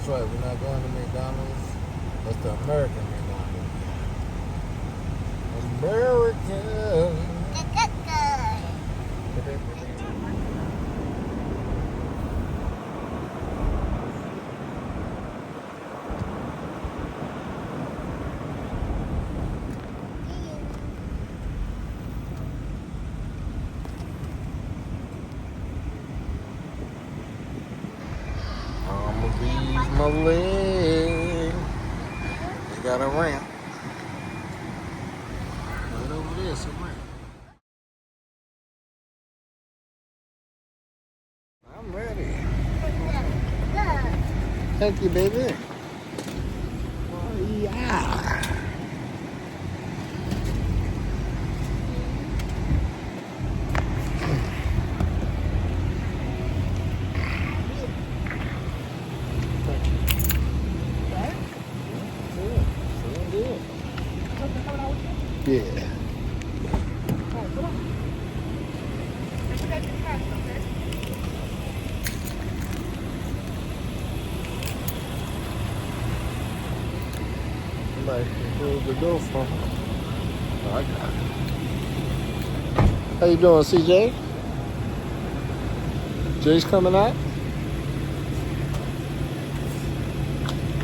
That's right. We're not going to McDonald's. That's the American McDonald's. America. I'ma leave my leg. They got a ramp. Right over there, it's a ramp. I'm ready. Thank you, baby. Oh, yeah. Yeah. Somebody can close the door for me. Oh, I got it. How you doing, CJ? Jay's coming out?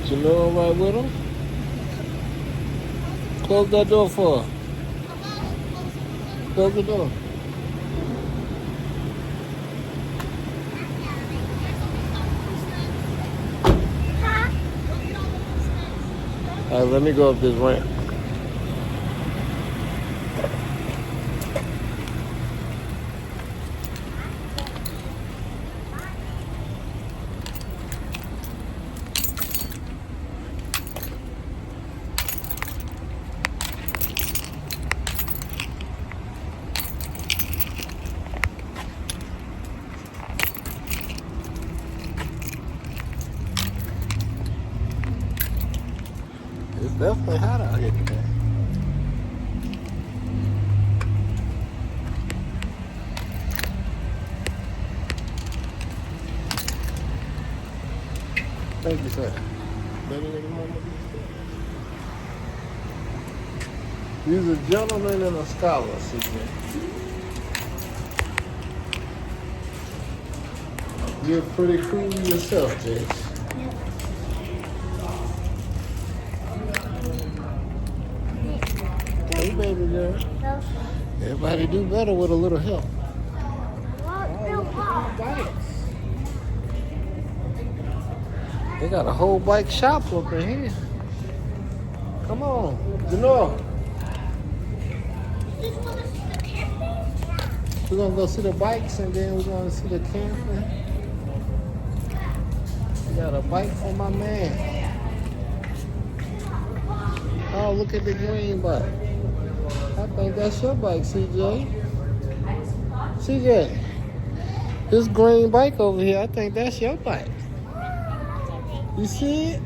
You know right with him? Close that door for her. Close the door. All right, let me go up this ramp. It's definitely hot out here today. Thank you, sir. He's a gentleman and a scholar, CJ. You're pretty cool yourself, Jace. Hey, baby girl. Everybody do better with a little help. They got a whole bike shop up in here. Come on, Janor. We're gonna go see the bikes and then we're gonna see the camping. We got a bike for my man. Oh, look at the green bike. I think that's your bike, CJ. CJ, this green bike over here, I think that's your bike. You see it?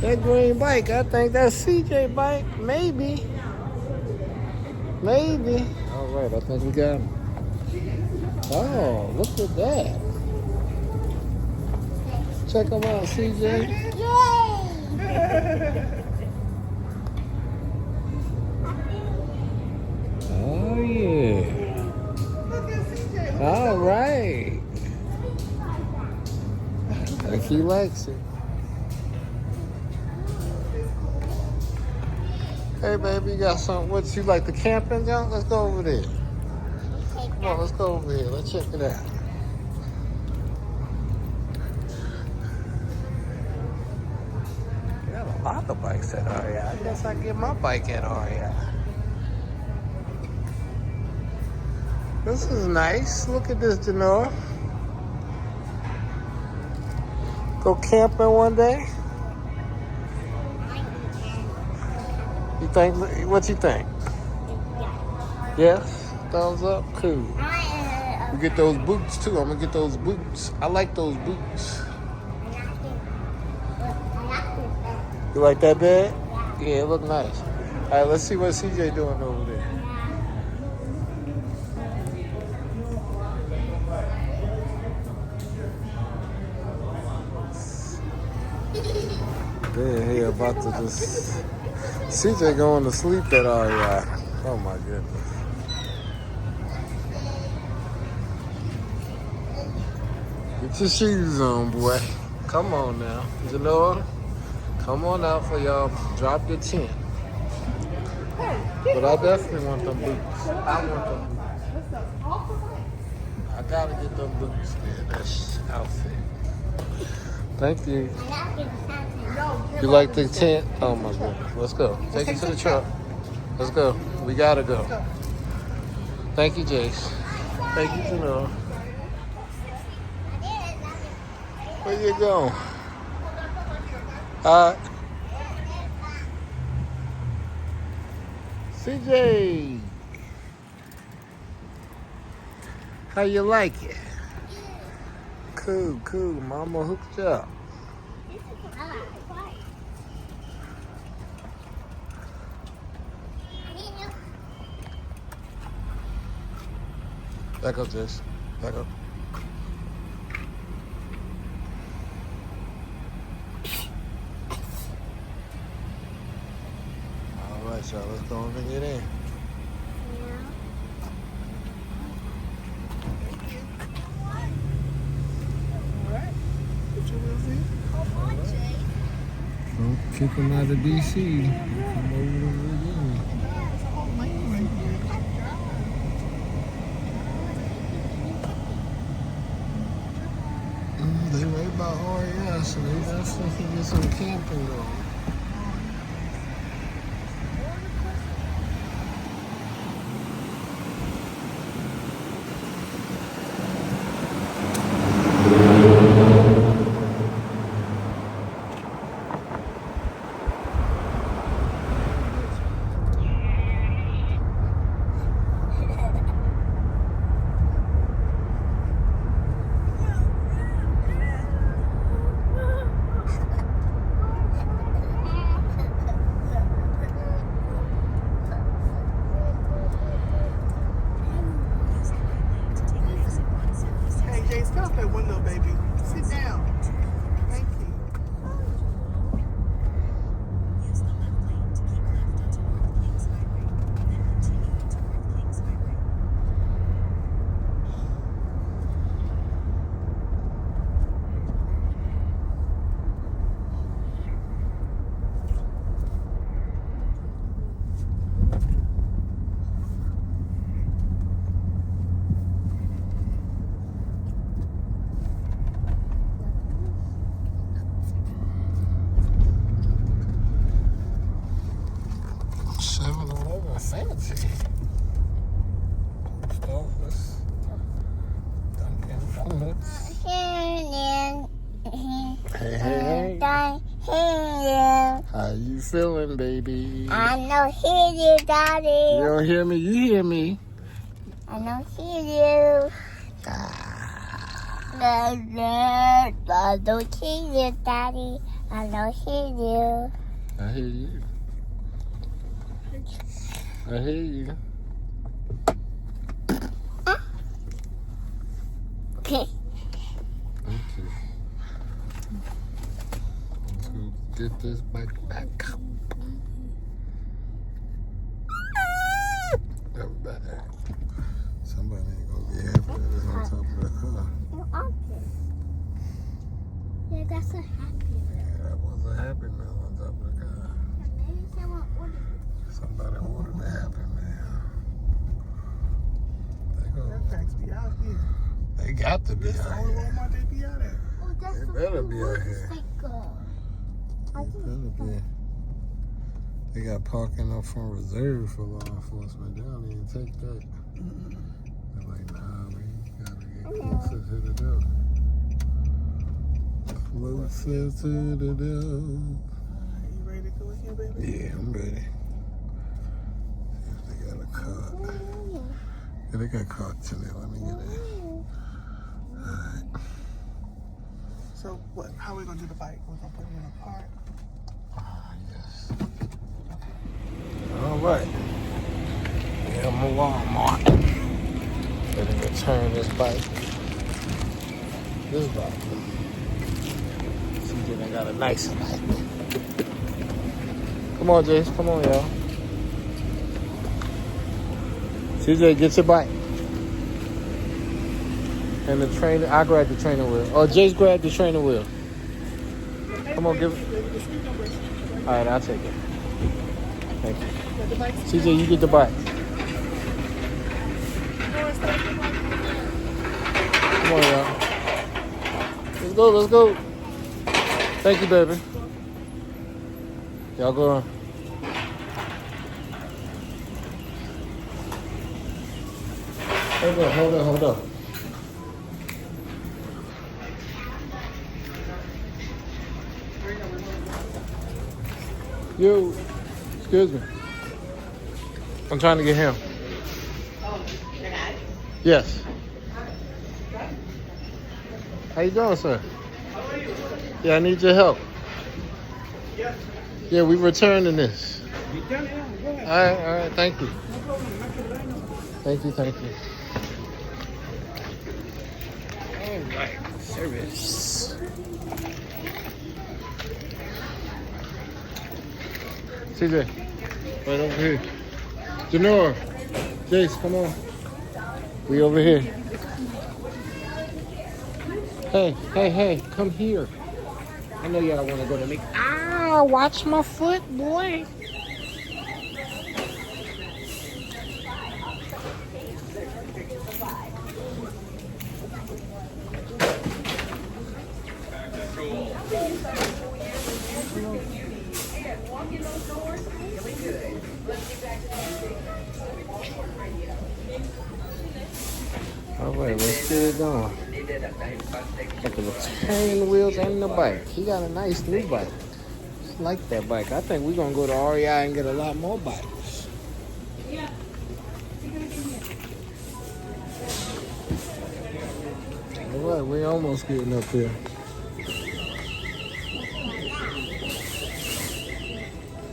That green bike, I think that's CJ bike. Maybe. Maybe. All right, I think we got him. Oh, look at that. Check him out, CJ. Oh, yeah. All right. I think he likes it. Hey, baby, you got something? What, you like the camping, John? Let's go over there. Come on, let's go over here. Let's check it out. We got a lot of bikes at REI. I guess I get my bike at REI. This is nice. Look at this, Janor. Go camping one day? You think? What you think? Yes? Thumbs up? Cool. We get those boots too. I'm gonna get those boots. I like those boots. You like that bag? Yeah, it look nice. All right, let's see what CJ doing over there. in here about to just... CJ going to sleep at REI. Oh my goodness. Get your shoes on, boy. Come on now. Genoa, come on out for y'all. Drop your tent. But I definitely want them boots. I want them boots. I gotta get them boots, man. That's outfit. Thank you. You like the tent? Oh my goodness. Let's go. Take it to the truck. Let's go. We gotta go. Thank you, Jace. Thank you, Genoa. Where you going? CJ. How you like it? Cool, cool. Mama hooked you up. Back up, Jess. Back up. All right, y'all. Let's go and get in. Don't kick him out of DC. Come over again. They right by REI, so they definitely can get some camping going. Stop that window, baby. Sit down. Thank you. Use the left lane to keep left onto North Kings Highway, then continue to North Kings Highway. Fancy. Starbucks. Dunkin' Donuts. Hey, hey, hey. How you feeling, baby? I don't hear you, Daddy. You don't hear me? You hear me. I don't hear you. I don't hear you, Daddy. I don't hear you. I hear you. I hear you. Okay. Okay. Let's go get this bike back. Everybody. Somebody ain't gonna be happy that it's on top of the car. Yeah, that's a happy meal. Yeah, that was a happy meal on top of the car. Maybe someone ordered it. Somebody ordered a happy meal. That facts be out here. They got to be That's the out only here. Walmart they be out at. Oh, that's They the better be out here. motorcycle. I They think better be. They got parking up from reserve for law enforcement. They don't even take that. They're like, nah, we gotta get closer to the door. Closer to the door. You ready to go in here, baby? Yeah, I'm ready. See if they got a cart. Yeah, they got carts in there. Let me get in. Alright. So what? How we gonna do the bike? We're gonna put it in a cart. Ah, yes. All right. Yeah, I'm a Walmart. Ready to return this bike. This bike. See, I got a nice bike. Come on, Jace. Come on, y'all. CJ, get your bike. And the trainer, I grab the trainer wheel. Oh, Jace grabbed the trainer wheel. Come on, give it. All right, I'll take it. Thank you. CJ, you get the bike. Come on, y'all. Let's go, let's go. Thank you, baby. Y'all go on. Hold on. Yo, excuse me. I'm trying to get him. Oh, your dad? Yes. How you doing, sir? How are you? Yeah, I need your help. Yes. Yeah, we returning this. You can, yeah, go ahead. All right, thank you. No problem, make a line up. Thank you. All right, service. CJ, right over here. Janora, Jace, come on. We over here. Hey, come here. I know y'all want to go to me. Ah, watch my foot, boy. All right, let's get it going. Got the returning wheels and the bike. He got a nice new bike. Just like that bike. I think we're gonna go to REI and get a lot more bikes. All right, we almost getting up there.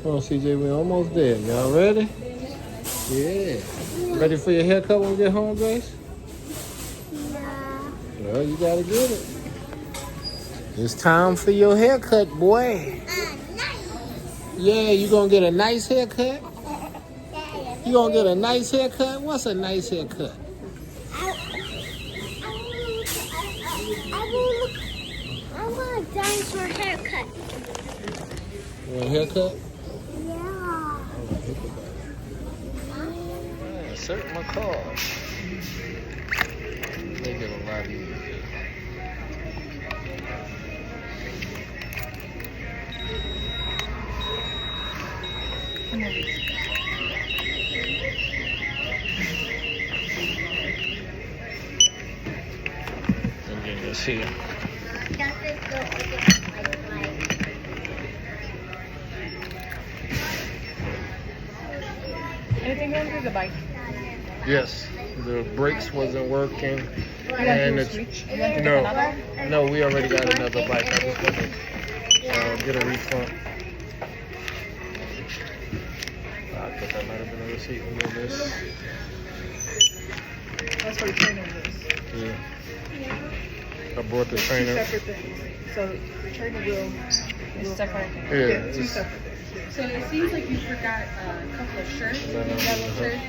Come on, CJ, we almost there. Y'all ready? Yeah. Ready for your haircut when we get home, Grace? Well, you gotta get it. It's time for your haircut, boy. Yeah, you gonna get a nice haircut? You gonna get a nice haircut? What's a nice haircut? I want a dinosaur haircut. You want a haircut? Yeah. Insert my card. Make it a lot easier. And then this here. Anything wrong with the bike? Yes, the brakes wasn't working. You want And to it's, switch? You want to get another? no, we already got another bike. I just want to get a refund. I thought that might have been a receipt for this. That's for the trainer wheels. Yeah. I bought the Two trainer. separate things. So the trainer wheel is separate. Yeah, Two it's- separate things. So it seems like you forgot a couple of shirts, yellow shirts.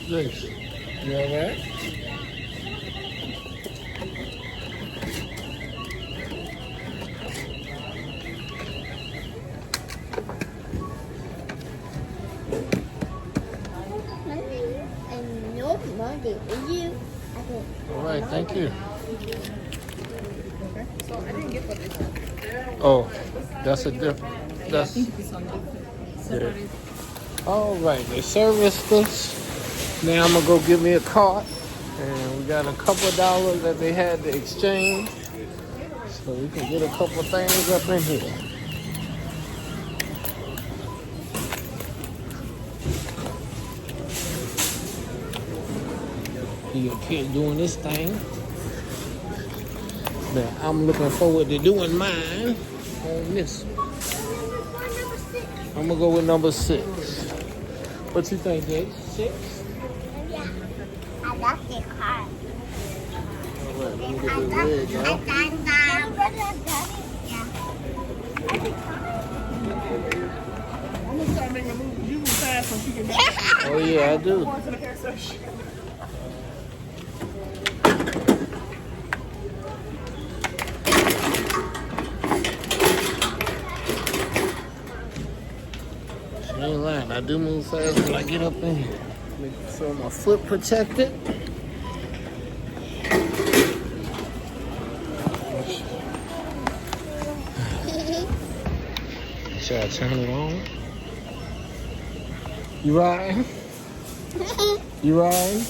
Thanks. You alright? And no money, will you? Alright, thank you. Okay. So I didn't get what they said. Oh, that's a different. That's This one. yeah. All right, they serviced us. Now I'm gonna go get me a cart, and we got a couple of dollars that they had to exchange, so we can get a couple of things up in here. He up here doing this thing. Now I'm looking forward to doing mine on this one. I'm gonna go with number 6. What you think, Jake? 6? Yeah. I love the car. right, let me get this leg, y'all. I'm gonna start making a move. You move fast so she can back. Oh, yeah, I do. Going to the hair section. She ain't lying. I do move fast when I get up in here. Make sure my foot protected. Should I turn it on? You riding? You riding?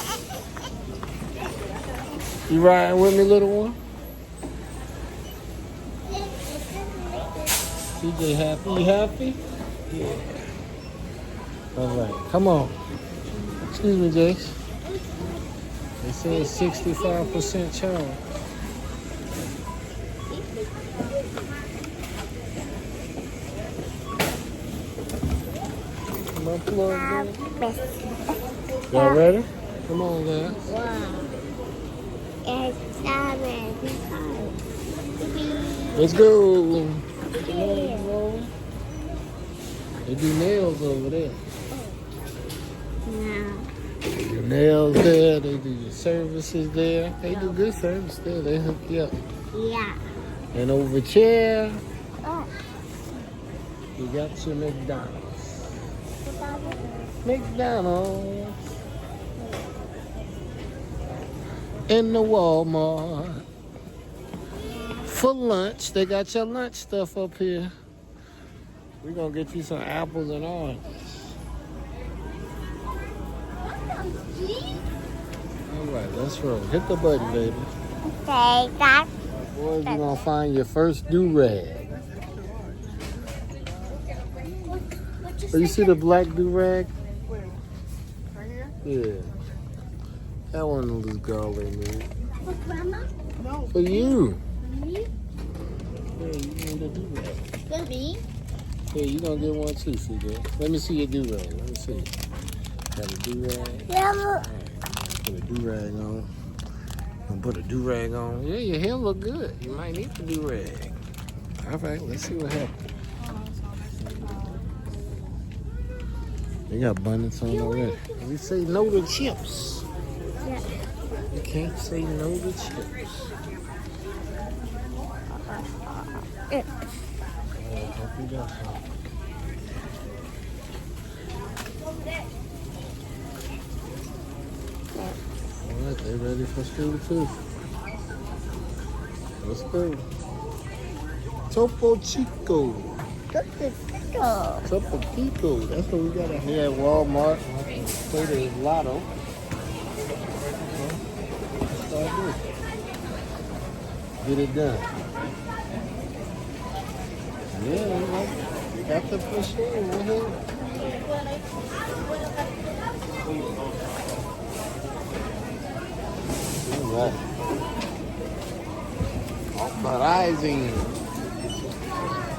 You riding with me, little one? CJ happy? You happy? Yeah. All right, come on. Excuse me, Jace. They say it's 65% charge. My plug in. Y'all ready? Come on, guys. Let's go. They do nails over there. They do nails there. They do your services there. They do good service there. They hook you up. Yeah. And over here, you got your McDonald's. McDonald's. In the Walmart. For lunch, they got your lunch stuff up here. We're going to get you some apples and oranges. All right, let's roll. Hit the button, baby. Okay, that. Boys, you're going to find your first do-rag. Oh, you see the black do-rag? Right here? Yeah. That one little girl they made. Grandma? No. For you. Me? Yeah, you need a do-rag. For me? Yeah, you gonna get one too, CJ. Let me see your do-rag. Let me see. Got a do-rag. Yeah. Put a do-rag on. Gonna put a do-rag on. Yeah, your hair look good. You might need the do-rag. All right, let's see what happens. They got abundance on already. We say no to chips. Yeah. You can't say no to chips. Hope you got some. All right, they ready for school too. Let's go. Topo Chico. Topo Chico. That's what we got out here at Walmart. Play the lotto. That's what I do. Get it done. Yeah, you got the push in right here. All right. Authorizing.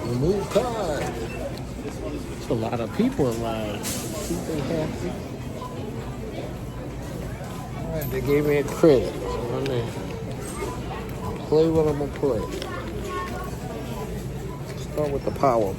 Remove card. There's a lot of people in line. Keep they happy. All right, they gave me a credit. So I'm gonna play what I'm gonna play. Start with the power.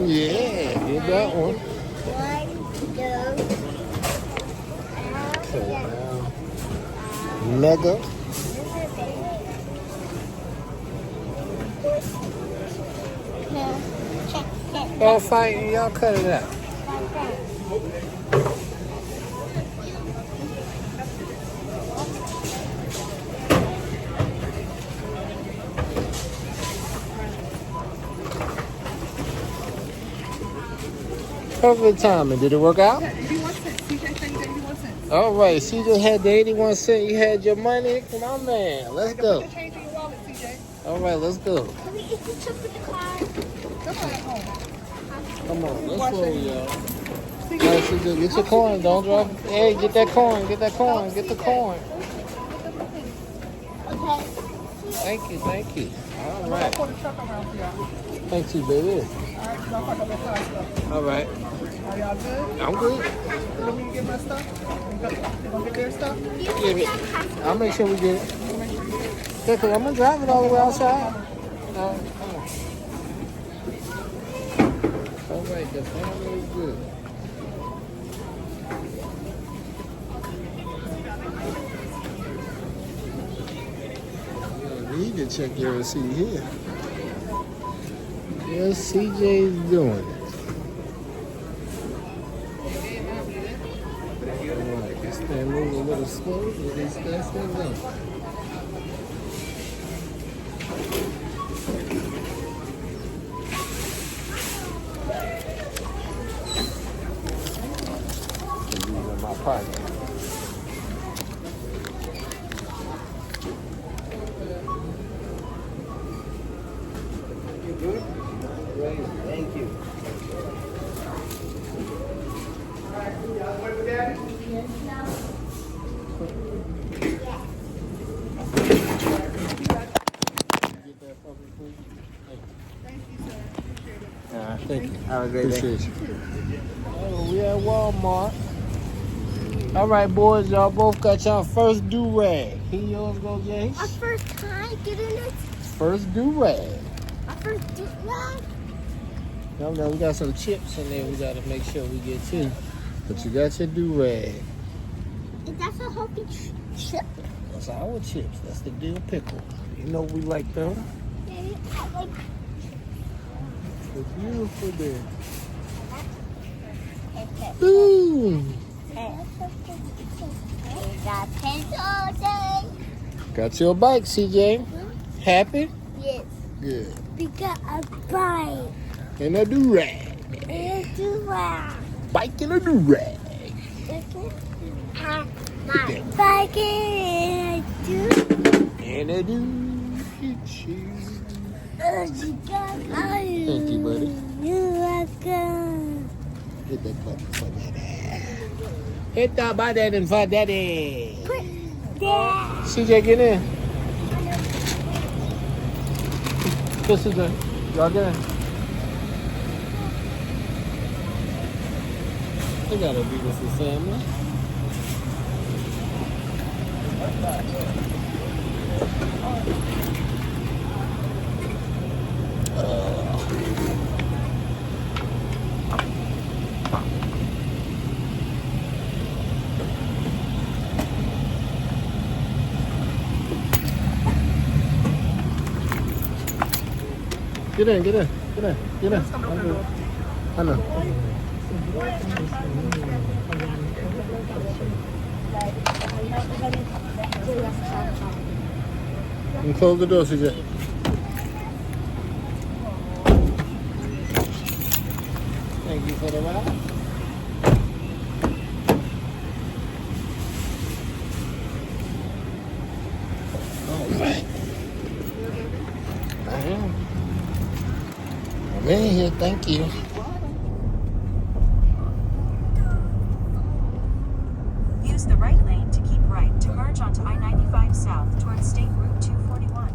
Yeah, get that one. Mega. Y'all fighting, y'all cut it out. Perfect timing. Did it work out? 81 cents. CJ said 81 cents. All right, CJ had the 81 cent. You had your money. Come on, man. Let's go. Put the change in your wallet, CJ. All right, let's go. Can we get the chip with the car? Come on at home. Come on, let's roll, y'all. Get your coin. Don't drop. Hey, get that coin. Get that coin. Get the coin. Okay. Thank you. Thank you. All I'll right. put the truck around for y'all. Thank you, baby. All right, y'all fuck up that car stuff. All right. Are y'all good? I'm good. You want me to get my stuff? You gonna get their stuff? Get it. I'll make sure we get it. Yeah, 'cause I'm gonna drive it all the way outside. Come on. All right, the family is good. You don't need to check your receipt here. Yes, CJ's doing it. All right, this thing moves a little slow, but it's that's thing done. These are my pocket. Thank you. Get that fucking food. Thank you. Have a great day. Appreciate you. Oh, we at Walmart. All right, boys, y'all both got y'all first do-rag. Here yours go, Jace. Our first time getting it. First do-rag. Our first do rag. No, we got some chips in there we got to make sure we get too. But you got your do-rag. Is that a healthy chip? That's our chips. That's the dill pickle. You know we like them. Maybe I like They're beautiful there. it. Ooh. We got pencil day. Got your bike, CJ. Happy? Yes. Good. We got a bike. And a do-rag. And a do rag. Bike and a do-rag. My bike and a do. And a do-peachy. Thank you, buddy. You're welcome. Hit that button for daddy. Hit that button for daddy. Put that. CJ, get in. This is it. Y'all get in. They got a beautiful family. Get in, get in, get in, get in. I know. And close the door, CJ. Thank you for the ride. All right. I am. I'm in here, thank you. Use the right lane to keep right to merge onto I-95 South towards State Route 241.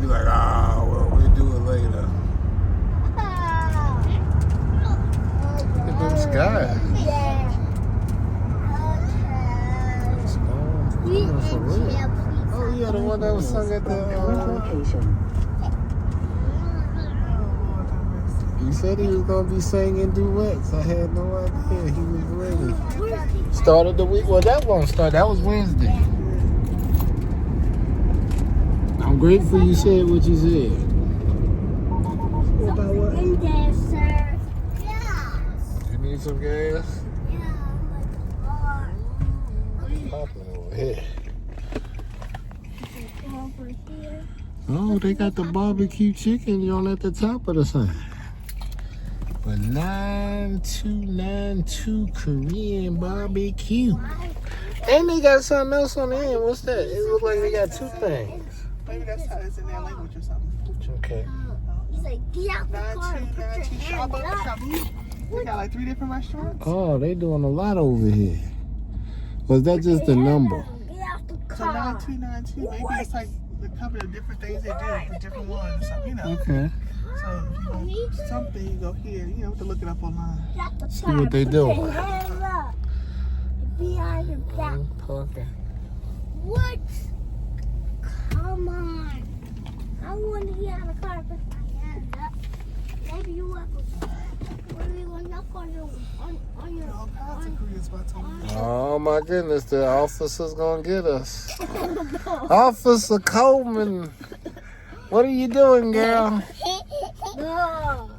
Be like, well, we'll do it later. Look at them skies. It's for real. Oh, yeah, the one that was sung at the. He said he was gonna be singing duets. I had no idea he was ready. Started the week. Well, that won't start. That was Wednesday. I'm grateful you said what you said. About what? In there, sir. Yeah. You need some gas? Yeah. Popping over here. Over here. Oh, they got the barbecue chicken on at the top of the sign. But 9292 Korean barbecue. And they got something else on the end. What's that? It looks like they got two things. Maybe that's how it's in their language or something. Okay. He's like, get out the car and put your 9292 hand Shabu up. Shabu. They got like 3 different restaurants. Oh, they doing a lot over here. Was that just the number? Get out the So car. 9292, maybe it's like the cover of different things they do, the different ones, so, you know. Okay. So if you want something, you go here. You know, to look it up online. Get out the See car. what they Put do. your hand up. Behind your back. Okay. What? Come on. I want to get out of the car and put my hand up. Maybe you have a... Maybe you will knock on your... On your... All kinds of Korean spots on there. Oh my goodness, the officer's gonna get us. Officer Coleman, what are you doing, girl? No.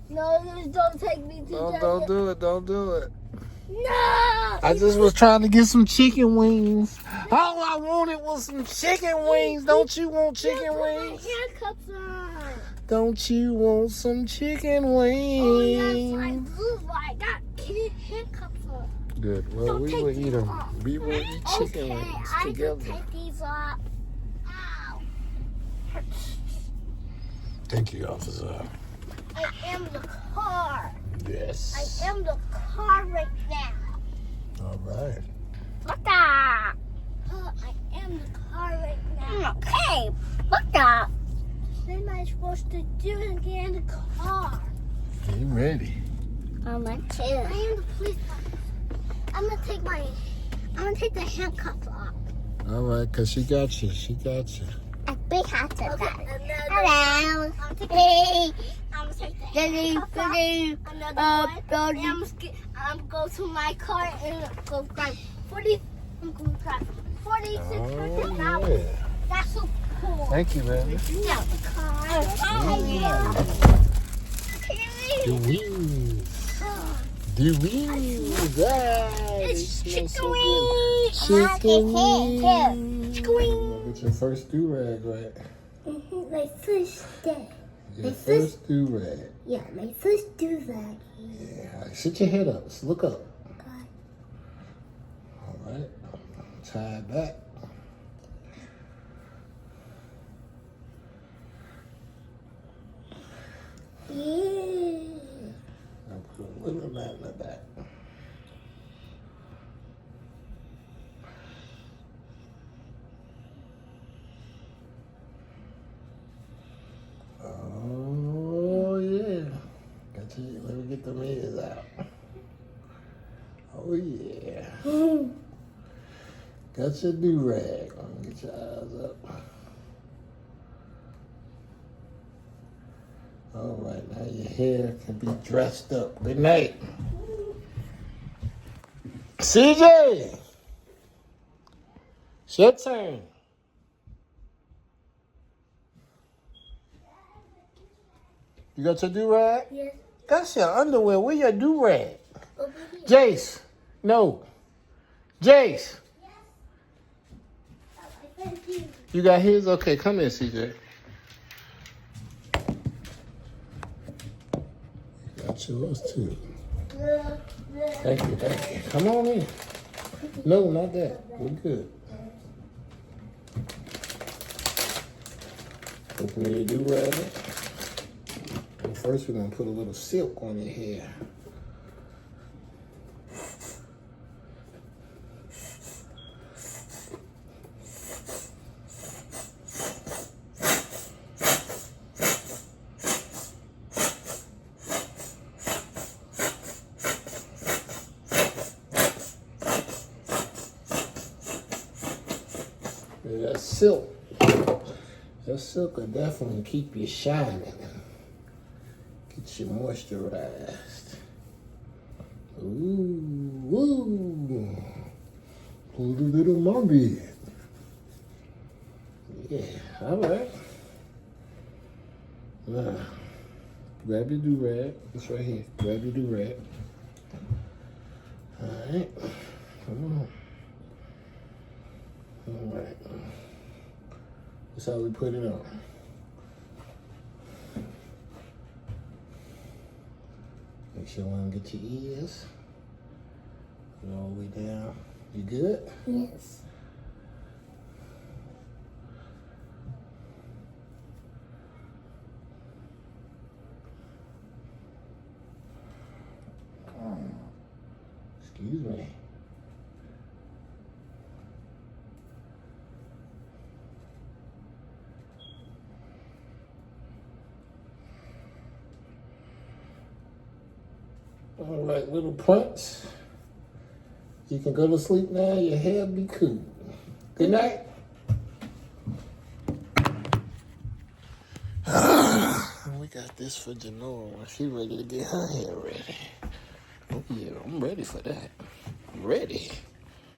No, just don't take me to Don't do it, don't do it. No. I just was trying to get some chicken wings. All I wanted was some chicken wings. Don't you want chicken wings? Handcuffs on. Don't you want some chicken Oh, yes, I wings? do. I got handcuffs on. Good. Well, Don't we take will these eat them. off. We will eat chicken Okay, wings I can together. take these off. Ow. Thank you, officer. I am the car. Yes. I am the car right now. All right. What the? I am the car right now. Okay. What the? What am I supposed to do and get in the car? You ready? I'm a kid. I am the police officer. I'm gonna take the handcuffs off. All right, because she got you. She got you. A big hat to that. Hello. Hey. I'm gonna take the handcuffs off. I'm go to my car and go drive 40. I'm gonna drive 46 Oh, an hour. yeah. That's so cool. Thank you, baby. Get out the car. The wings. The wings. It's Chicken chicken wings. Chicken wings. Chicken wings. Get your first do-rag right. My first day. Your first do-rag. Yeah, my first do-rag. Yeah. All right, sit your head up. Just look up. God. All right. Tie it back. Yeah. I'll put a little mat in the back. Oh, yeah. Got you. Let me get the ears out. Oh, yeah. Got your do-rag. Let me get your eyes up. All right, now your hair can be dressed up. Good night. CJ! It's your turn. You got your do-rag? Yes. That's your underwear. Where your do-rag? Over here. Jace. No. Jace. Thank you. You got his? Okay, come here, CJ. Got yours too. Thank you, thank you. Come on in. No, not that. We're good. Open your do-rag. And first we're gonna put a little silk on your hair. That silk. That silk will definitely keep you shining. Get you moisturized. Ooh, ooh. Pull the little mommy. Yeah, all right. Now, grab your do-rag. It's right here. Grab your do-rag. All right. Come on. All right. That's how we put it on. Make sure when you get your ears. Put it all the way down. You good? Yes. Excuse me. All right, little prince. You can go to sleep now. Your hair be cool. Good night. We got this for Janora. She ready to get her hair ready. Oh yeah, I'm ready for that. I'm ready.